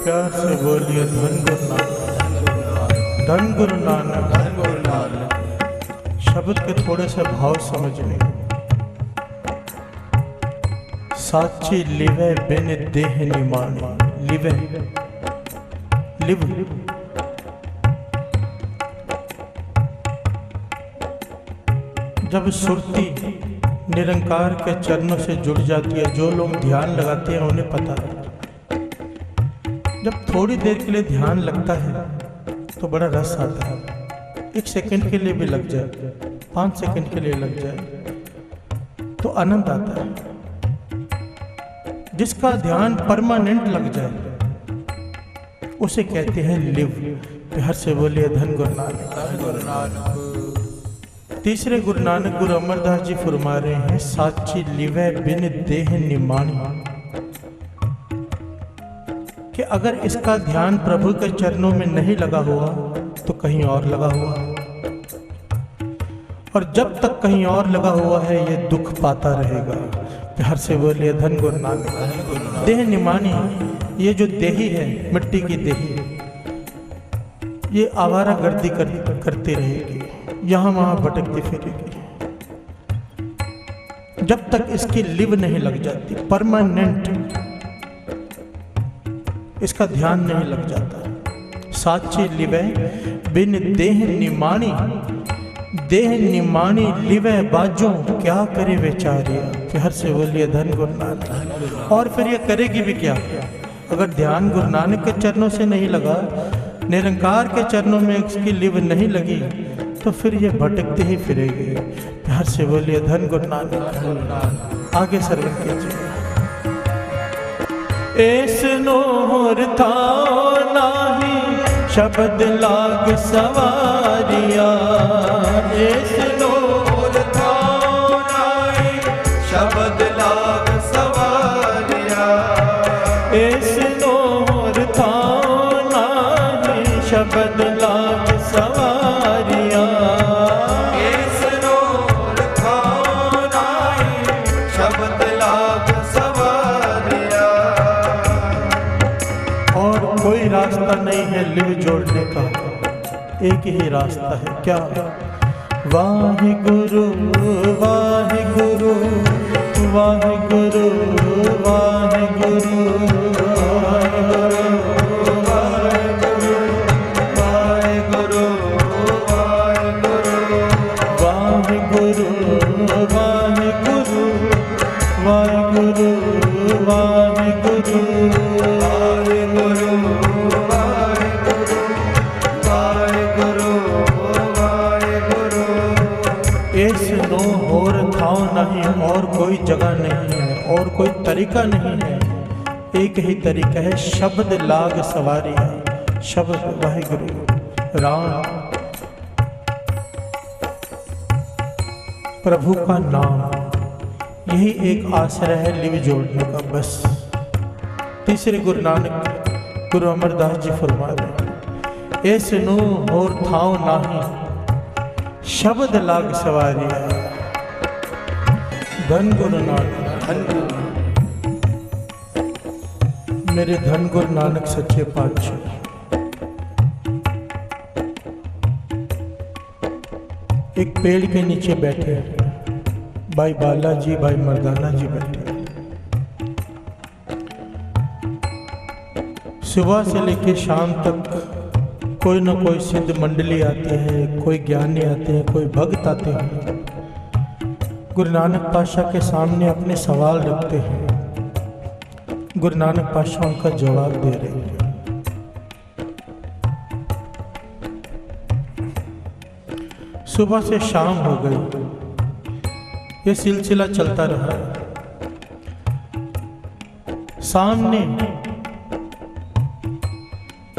प्यार से बोलिए धन गुरु नानक, धन गुरु नानक, धन गुरु नानक। शब्द के थोड़े से भाव समझने। साची लिवे बिन देह निमानी, लिवे लिव जब सुरती निरंकार के चरणों से जुड़ जाती है, जो लोग ध्यान लगाते हैं उन्हें पता है। जब थोड़ी देर के लिए ध्यान लगता है तो बड़ा रस आता है। 1 सेकंड के लिए भी लग जाए, 5 सेकंड के लिए लग जाए तो आनंद आता है। जिसका ध्यान परमानेंट लग जाए उसे कहते हैं लिव। प्यार से बोलिए धन गुरु नानक, धन गुरु नानक। तीसरे गुरु नानक गुरु अमरदास जी फरमा रहे हैं, साची लिवे बिन देह निमानी, कि अगर इसका ध्यान प्रभु के चरणों में नहीं लगा हुआ तो कहीं और लगा हुआ, और जब तक कहीं और लगा हुआ है ये दुख पाता रहेगा। प्यार से बोलिए धन गुरु नानक। देह निमानी, ये जो देही है, मिट्टी की देही, ये आवारा गर्दी करती रहेगी, यहाँ वहाँ भटकती फिरेगी, जब तक इसकी लिव नहीं लग जाती, परमानेंट इसका ध्यान नहीं लग जाता। साची लिवे बिन देह निमानी, देह निमानी लिवे बाजों क्या करे बेचारिया। प्यार से बोलिए धन गुरु नानक। और फिर ये करेगी भी क्या? अगर ध्यान गुरु नानक के चरणों से नहीं लगा, निरंकार के चरणों में इसकी लिव नहीं लगी, तो फिर ये भटकते ही फिरेगी। प्यार से बोलिए धन गुरु नानक। आगे सर्वन कीजिए। ऐस नोर था नाही शब्द लाग सवारिया, ऐस नोर था नाही शब्द लाग सवारिया, ऐस नोर था नाही शब्द लाग सवारिया, ऐस नोर था नाही शब्द लाग सवारिया। और कोई रास्ता नहीं है लिव जोड़ने का, एक ही रास्ता है। क्या? वाहिगुरु वाहिगुरु वाहिगुरु वाहिगुरु वाहिगुरु वाहिगुरु वाहिगुरु वाहिगुरु वाहिगुरु नहीं, और कोई जगह नहीं है, और कोई तरीका नहीं है, एक ही तरीका है, शब्द लाग सवारिया। शब्द वाहिगुरु राम, प्रभु का नाम, यही एक आश्रय है लिव जोड़ने का, बस। तीसरे गुरु नानक गुरु अमरदास जी फरमा रहे, ऐसे नो और थाव नाही शब्द लाग सवारिया। धन गुरु नानक, धन गुरु, मेरे धन गुरु नानक सच्चे पातशाह। एक पेड़ के नीचे बैठे भाई बालाजी, भाई मर्दाना जी बैठे। सुबह से लेकर शाम तक कोई ना कोई सिद्ध मंडली आती है, कोई ज्ञानी आते हैं, कोई भक्त आते हैं, गुरु नानक पातशाह के सामने अपने सवाल रखते हैं। गुरु नानक पातशाह उनका जवाब दे रहे हैं। सुबह से शाम हो गई, ये सिलसिला चलता रहा। सामने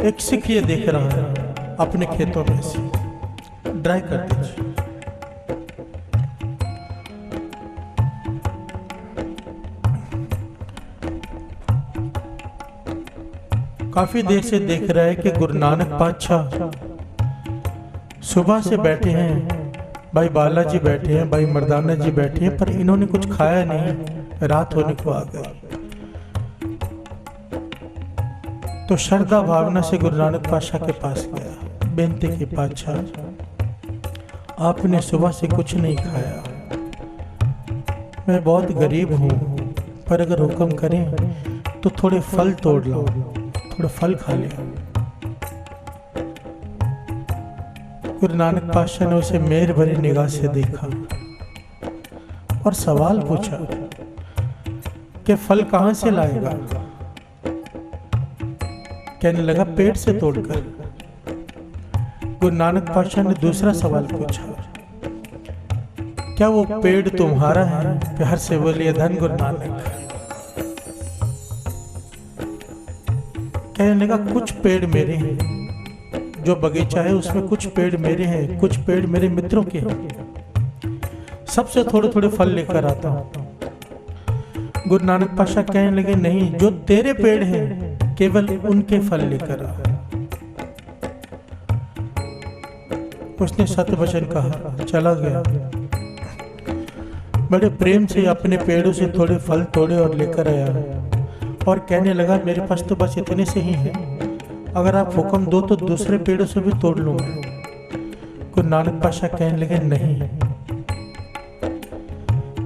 एक सिख ये देख रहा है अपने खेतों में से, ड्राई कर दीजिए। काफी देर से देख रहा है कि गुरु नानक पातशाह सुबह से बैठे हैं, भाई बालाजी बैठे हैं, भाई मर्दाना जी बैठे हैं, पर इन्होंने कुछ खाया नहीं, रात होने को आ गई। तो श्रद्धा भावना से गुरु नानक पातशाह के पास गया, बेनती की, पातशाह आपने सुबह से कुछ नहीं खाया, मैं बहुत गरीब हूँ, पर अगर हुक्म करें तो थोड़े फल तोड़ लो, थोड़ा फल खा ले। गुरु नानक पातशाह ने उसे मेहर भरी निगाह से देखा और सवाल पूछा कि फल कहाँ से लाएगा? कहने लगा पेड़ से तोड़कर। गुरु नानक पातशाह ने दूसरा सवाल पूछा, क्या वो पेड़ तुम्हारा है? प्यार से बोलिए धन गुरु नानक। कहने लगा कुछ पेड़ मेरे हैं, जो बगीचा है उसमें कुछ पेड़ मेरे हैं, कुछ पेड़ मेरे मित्रों के हैं, सबसे थोड़े थोड़े फल लेकर आता हूं। गुरु नानक पातशाह कहने लगे नहीं, जो तेरे पेड़ हैं केवल उनके फल लेकर आ। उसने सत्य वचन कहा, चला गया। बड़े प्रेम से अपने पेड़ों से थोड़े फल तोड़े और लेकर आया और कहने लगा मेरे पास तो बस इतने से ही है, अगर आप हुक्म दो तो दूसरे पेड़ों से भी तोड़ लूंगा। गुरु नानक पातशाह कहने लगे नहीं।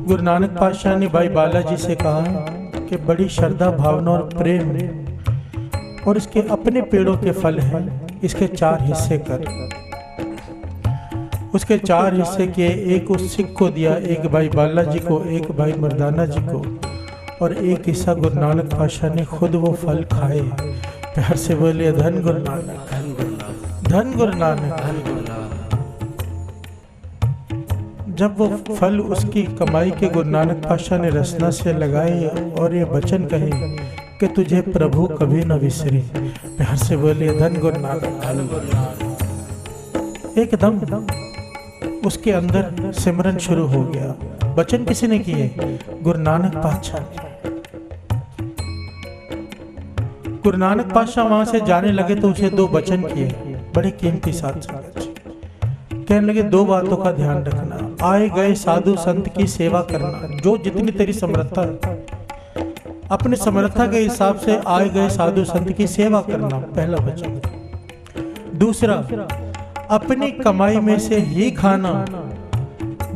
गुरु नानक पातशाह ने भाई बालाजी से कहा कि बड़ी श्रद्धा भावना और प्रेम और इसके अपने पेड़ों के फल हैं, इसके 4 हिस्से कर। उसके 4 हिस्से किए, एक उस सिख को दिया, एक भाई बालाजी को, एक भाई मर्दाना जी को, और एक हिस्सा गुरु नानक पातशाह ने खुद वो फल खाए। प्यार से बोलिए धन गुरु नानक, धन गुरु नानक। जब वो फल उसकी कमाई के गुरु नानक पातशाह ने रसना से लगाए और ये वचन कहे कि तुझे प्रभु कभी न विसरे। प्यार से बोलिए धन गुरु नानक। एकदम उसके अंदर सिमरन शुरू हो गया। वचन किसी ने किए? गुरु नानक पातशाह ने। गुरु नानक पातशाह वहां से जाने लगे तो उसे 2 वचन किए, बड़े कीमती साथ संगत। कहने लगे 2 बातों का ध्यान रखना, आए गए साधु संत की सेवा करना, जो जितनी तेरी समर्थता है अपने समर्थता के हिसाब से आए गए साधु संत की सेवा करना, पहला वचन। दूसरा, अपनी कमाई में से ही खाना,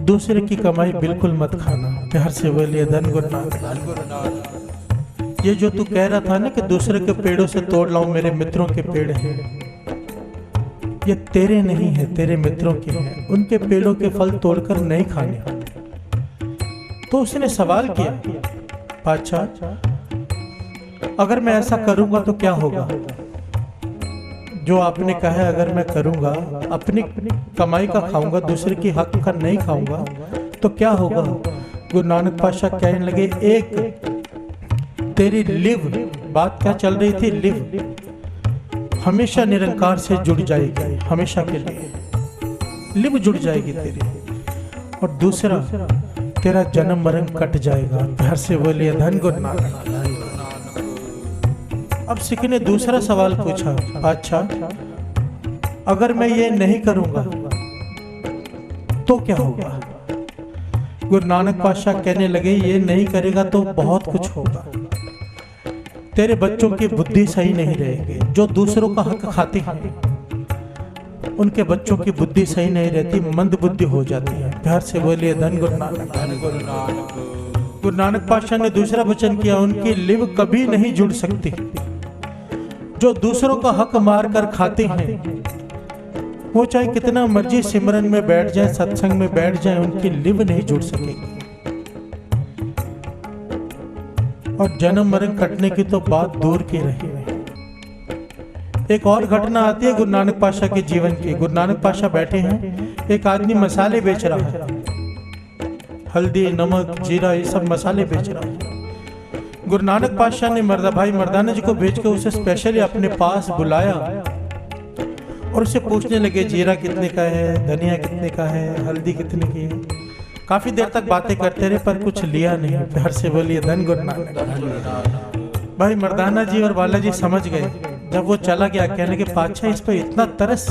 दूसरे की कमाई बिल्कुल मत खाना। प्यार से बोलिए धन गुरु नानक। ये जो तू कह रहा था ना कि दूसरे के पेड़ों से तोड़ लाऊं, मेरे मित्रों के पेड़ हैं, ये तेरे नहीं है, तेरे मित्रों के हैं। उनके पेड़ों के फल तोड़कर नहीं खाने। तो उसने सवाल किया, पातशाह अगर मैं ऐसा करूंगा तो क्या होगा? जो आपने कहा है अगर मैं करूंगा, अपनी कमाई का खाऊंगा, दूसरे की हक का नहीं खाऊंगा, तो क्या होगा? गुरु नानक पातशाह कहने लगे, एक तेरी लिव, बात क्या चल रही थी? लिव हमेशा निरंकार से जुड़ जाएगी, हमेशा के लिए लिव जुड़ जाएगी तेरी। और दूसरा, तेरा जन्म मरण कट जाएगा। प्यार से बोलिए धन गुरु नानक। अब सिख ने दूसरा सवाल पूछा, पातशाह अगर मैं ये नहीं करूंगा तो क्या होगा? गुरु नानक पातशाह कहने लगे, ये नहीं करेगा तो बहुत कुछ होगा। तेरे बच्चों की बुद्धि सही नहीं रहेगी, जो दूसरों का हक खाते हैं उनके बच्चों की बुद्धि सही नहीं रहती, मंद बुद्धि हो जाती है। प्यार से बोलिए धन गुरु नानक। गुरु नानक पातशाह ने दूसरा वचन किया, उनकी लिव कभी नहीं जुड़ सकती। जो दूसरों का हक मार कर खाते हैं, वो चाहे कितना मर्जी सिमरन में बैठ जाए, सत्संग में बैठ जाए, उनकी लिव नहीं जुड़ सकेगी। और जन्म मरण कटने की तो बात दूर की रही। एक और घटना आती है गुरु नानक पातशाह के जीवन की। गुरु नानक पातशाह बैठे हैं, एक आदमी मसाले बेच रहा है, हल्दी, नमक, जीरा, ये सब मसाले बेच रहा है। गुरु नानक पातशाह ने भाई मर्दाना जी को भेज के उसे स्पेशली अपने पास बुलाया और उससे पूछने लगे, जीरा कितने का है, धनिया कितने का है, हल्दी कितने की है। काफी देर तक बातें करते रहे पर कुछ लिया नहीं। प्यार से बोलिए धन गुरु नानक। भाई मर्दाना जी और बालाजी समझ गए। जब वो चला गया, कहने के पातशाह इस पर इतना तरस,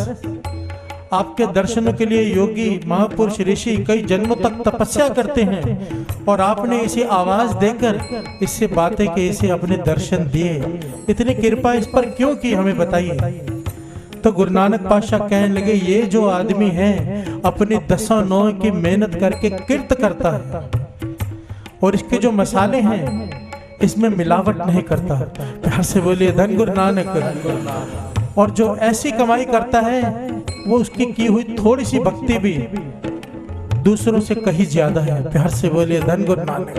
आपके दर्शनों के लिए योगी महापुरुष ऋषि कई जन्मों तक तपस्या करते हैं और आपने इसे आवाज देकर इससे बातें की, इसे अपने दर्शन दिए। इतनी कृपा इस पर क्यों की, हमें बताइए। तो गुरु नानक पातशाह कहने लगे, ये जो आदमी है अपनी 10 नौ की मेहनत करके किरत करता है और इसके जो मसाले हैं इसमें मिलावट नहीं करता। प्यार से बोलिए धन गुरु नानक। और जो ऐसी कमाई करता है वो उसकी की हुई थोड़ी सी भक्ति भी दूसरों से कहीं ज्यादा है। प्यार से बोलिए धन गुरु नानक।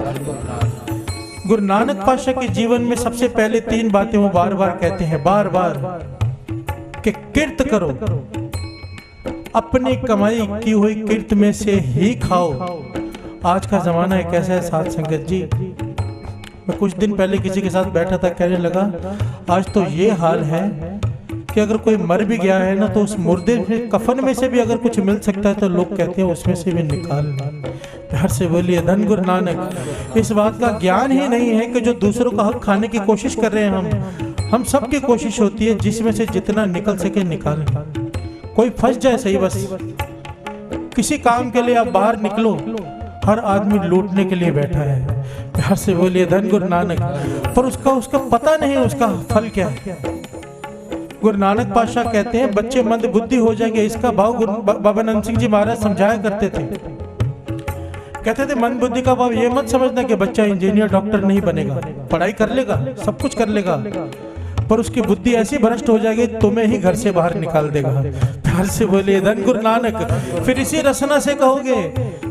गुरु नानक पातशाह के जीवन में सबसे पहले 3 बातें वो बार बार कहते हैं, बार बार, कि किरत करो, अपनी कमाई की हुई किरत में से ही खाओ। आज का जमाना एक ऐसा है साथ संगत जी, मैं कुछ दिन पहले किसी के साथ बैठा था, कहने लगा आज तो ये हाल है कि अगर कोई मर भी गया है ना तो उस मुर्दे में कफन में से भी अगर कुछ मिल सकता है तो लोग कहते हैं उसमें से भी निकाल। प्यार से बोलिए धन गुरु नानक। इस बात का ज्ञान ही नहीं है कि जो दूसरों का हक खाने की कोशिश कर रहे हैं हम सबकी कोशिश होती है जिसमें से जितना निकल सके निकालें। कोई फंस जाए सही, बस किसी काम के लिए आप बाहर निकलो, हर आदमी लूटने के लिए बैठा है। प्यार से बोलिए धन गुरु नानक। पर उसका पता नहीं उसका फल क्या है। गुरु नानक पातशाह कहते हैं बच्चे मंद बुद्धि हो जाएंगे, इसका भाव बाबा नंद सिंह जी महाराज समझाया करते थे। कहते थे मंद बुद्धि का भाव ये मत समझना कि बच्चा इंजीनियर डॉक्टर नहीं बनेगा, पढ़ाई कर लेगा, सब कुछ कर लेगा, पर उसकी बुद्धि ऐसी भ्रष्ट हो जाएगी तुम्हें ही घर से बाहर निकाल देगा। प्यार से बोलिए धन गुरु नानक। फिर इसी रसना से कहोगे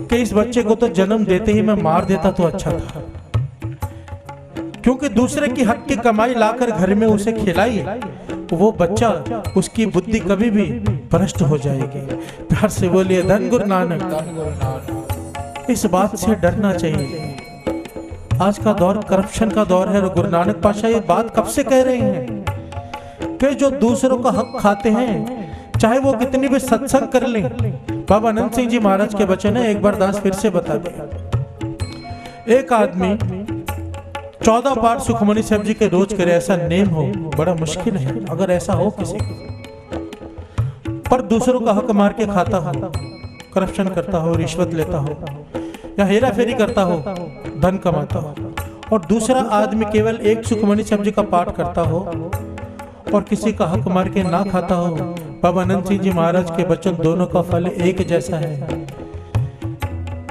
कि इस बच्चे को तो जन्म देते ही मैं मार देता तो अच्छा था, क्योंकि दूसरे की हक की कमाई लाकर घर में उसे खिलाई, वो बच्चा, उसकी बुद्धि कभी भी भ्रष्ट हो जाएगी। प्यार से बोलिए धन गुरु नानक। इस बात से डरना चाहिए। आज का दौर करप्शन का दौर है और गुरु नानक पातशाह ये बात कब से कह रहे हैं कि जो दूसरों का हक खाते हैं चाहे वो कितनी भी सत्संग कर लें। बाबा नंद सिंह जी महाराज के वचन है, एक बार दास फिर से बता दे। एक आदमी 14 बार सुखमनी साहब जी के रोज करे, ऐसा नेम हो, बड़ा मुश्किल है अगर ऐसा हो किसी को, पर दूसरों का हक मार के खाता हो, करप्शन करता हो, रिश्वत लेता हो या हेरा फेरी करता हो, धन कमाता हो, और दूसरा आदमी केवल एक सुखमनी साहब जी का पाठ करता हो और किसी का हक मार के ना खाता हो, बाबा नंद सिंह जी महाराज के वचन दोनों का फल एक जैसा है।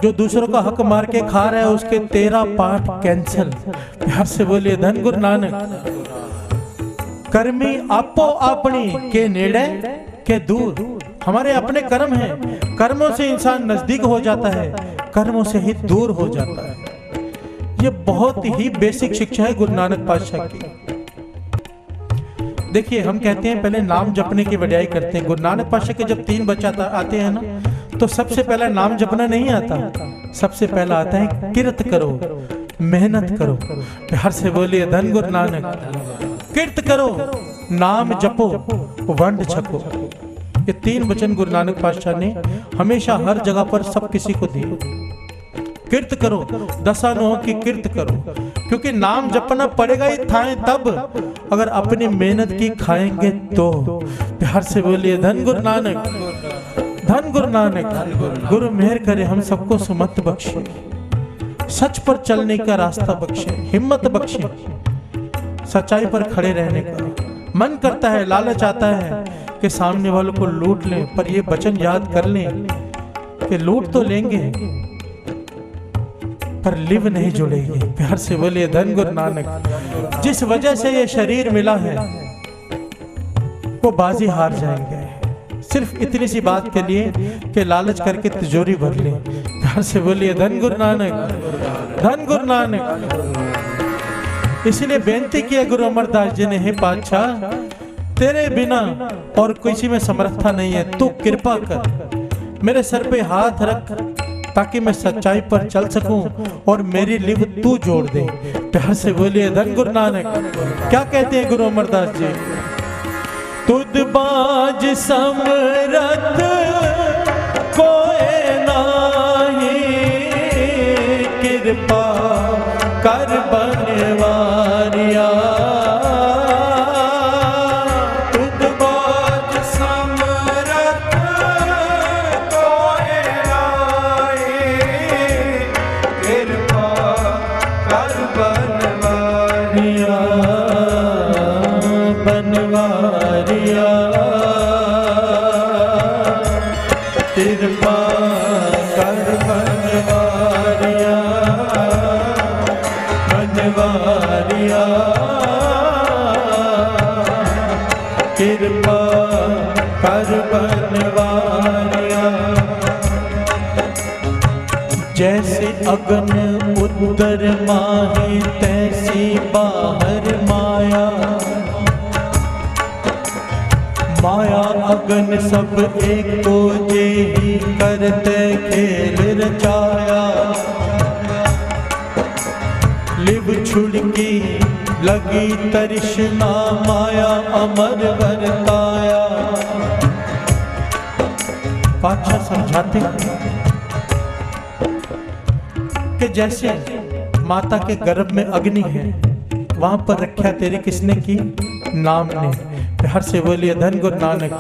जो दूसरों का हक मार के खा रहा है उसके 13 पाठ कैंसल। प्यार से बोलिए धन गुरु नानक। कर्मी आपो अपनी के नेड़े के दूर। हमारे अपने कर्म हैं, कर्मों से इंसान नजदीक हो जाता है, कर्मों से ही दूर हो जाता है। ये बहुत ही बेसिक शिक्षा है गुरु नानक पातशाह की। देखिए हम कहते हैं पहले नाम जपने की वड्याई करते हैं। गुरु नानक पातशाह के जब 3 बच्चे आते हैं ना तो सबसे पहला नाम जपना नहीं आता, सबसे पहला आता है किरत करो, मेहनत करो। प्यार से बोलिए धन गुरु नानक। किरत करो, नाम जपो, वंड छको। ये 3 वचन गुरु नानक पातशाह ने हमेशा हर जगह पर सब किसी को दिए। किरत करो, 10 नोह की किरत करो, क्योंकि नाम जपना पड़ेगा ही थाए तब अगर अपनी मेहनत की खाएंगे तो। प्यार से बोलिए धन गुरु नानक, धन गुरु नानक। गुरु मेहर करे हम सबको सुमत बख्शे, सच पर चलने का रास्ता बख्शे, हिम्मत बख्शे, सच्चाई पर खड़े रहने का। मन करता है, लालच आता है कि सामने वालों को लूट लें, पर ये वचन याद कर लें कि लूट तो लेंगे पर लिव नहीं जुड़ेगी। प्यार से बोलिए धन गुरु नानक। जिस वजह से ये शरीर मिला है वो बाजी हार जाएंगे, सिर्फ इतनी सी बात के लिए कि लालच करके तिजोरी भर ले। प्यार से बोलिए धन गुरु नानक, धन गुरु नानक। इसलिए बेनती किया गुरु अमरदास जी ने, हे पातशाह तेरे बिना और किसी में समर्था नहीं है, तू कृपा कर, मेरे सर पे हाथ रख ताकि मैं सच्चाई पर चल सकूं और मेरी लिव तू जोड़ दे। प्यार से बोलिए धन गुरु नानक। क्या कहते हैं गुरु अमरदास जी? तुद बाज समरथ कोई नाही, कृपा कर बनवारिया। तुद बाज समरथ बनवारिया कृपा कर बनवारिया बनवारिया कृपा कर बनवारिया। जैसे अगन उदर माहे तैसी बाहर माया, माया अगन सब एको जेहि करते खेल रचाया। लिव छुड़की लगी तरिश्ना माया अमर बरताया। पातशाह समझाते हैं कि जैसे माता के गर्भ में अग्नि है, वहां पर रखा तेरी किसने की? नाम ने। प्यार से बोलिए धन गुरु नानक।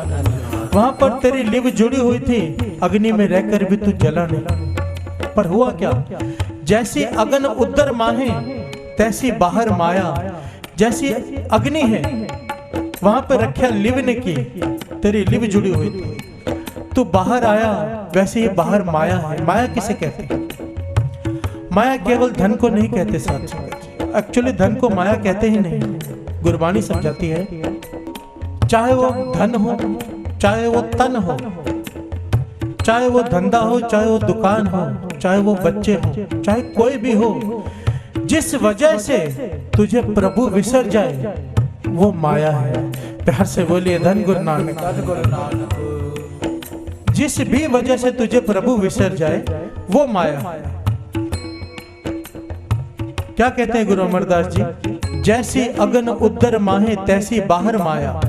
वहां पर तेरी लिव जुड़ी हुई थी, अग्नि में रहकर भी तू जला नहीं। पर हुआ क्या? जैसी अगन उदर माहे तैसी बाहर माया। जैसी अग्नि है वहां पर रखा लिव ने की, तेरी लिव जुड़ी हुई थी, तू बाहर आया, वैसे ही बाहर माया है। माया किसे कहते हैं? माया केवल धन को नहीं कहते साथ, एक्चुअली धन को माया कहते ही नहीं। गुरबाणी समझाती है चाहे वो धन हो, चाहे वो तन हो, चाहे वो धंधा हो, चाहे वो दुकान हो, चाहे वो बच्चे हो, चाहे कोई भी हो, जिस वजह से तुझे प्रभु विसर जाए वो माया है। प्यार से बोलिए धन गुरु नानक। जिस भी वजह से तुझे प्रभु विसर जाए वो माया है। क्या कहते हैं गुरु अमरदास जी? जैसी अगन उदर माहे तैसी बाहर माया।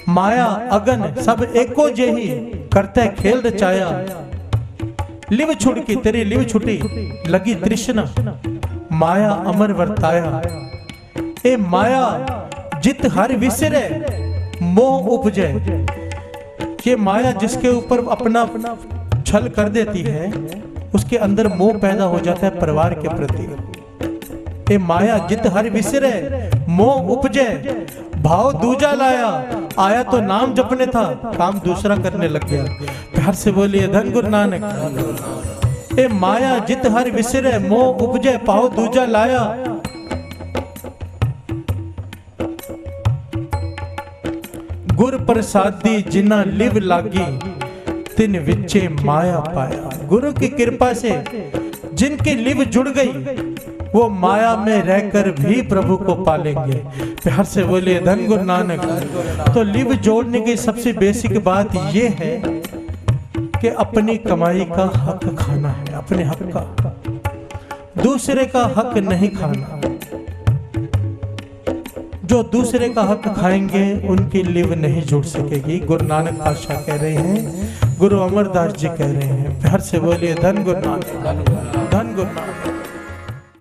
माया अगन सब एको जेही करते खेल रचाया। लिव छुड़की तेरी लिव छुटी लगी तृष्णा माया अमर वर्ताया। ए माया जित हर विसरे मोह उपजे। ये माया जिसके ऊपर अपना छल कर देती है उसके अंदर मोह पैदा हो जाता है परिवार के प्रति। ए माया जित हर विसरे मोह उपजे। भाव दूजा लाया, आया तो नाम जपने था, काम दूसरा करने लग गया। प्यार से बोलिए धन गुरु नानक। ए माया जित हर विसरे मोह उपजे, भाव दूजा लाया। गुर प्रसादी जिना लिव लागी तिन विचे माया पाया। गुरु की कृपा से जिनकी लिव जुड़ गई वो माया में रहकर भी प्रभु को पालेंगे। प्यार से बोलिए धन गुरु नानक। तो लिव जोड़ने की सबसे बेसिक बात ये है कि अपनी कमाई का हक खाना है, अपने हक का, दूसरे का हक नहीं खाना। जो दूसरे का हक खाएंगे उनकी लिव नहीं जुड़ सकेगी। गुरु नानक पातशाह कह रहे हैं, गुरु अमरदास जी कह रहे हैं। प्यार से बोलिए धन गुरु नानक, धन गुरु नानक।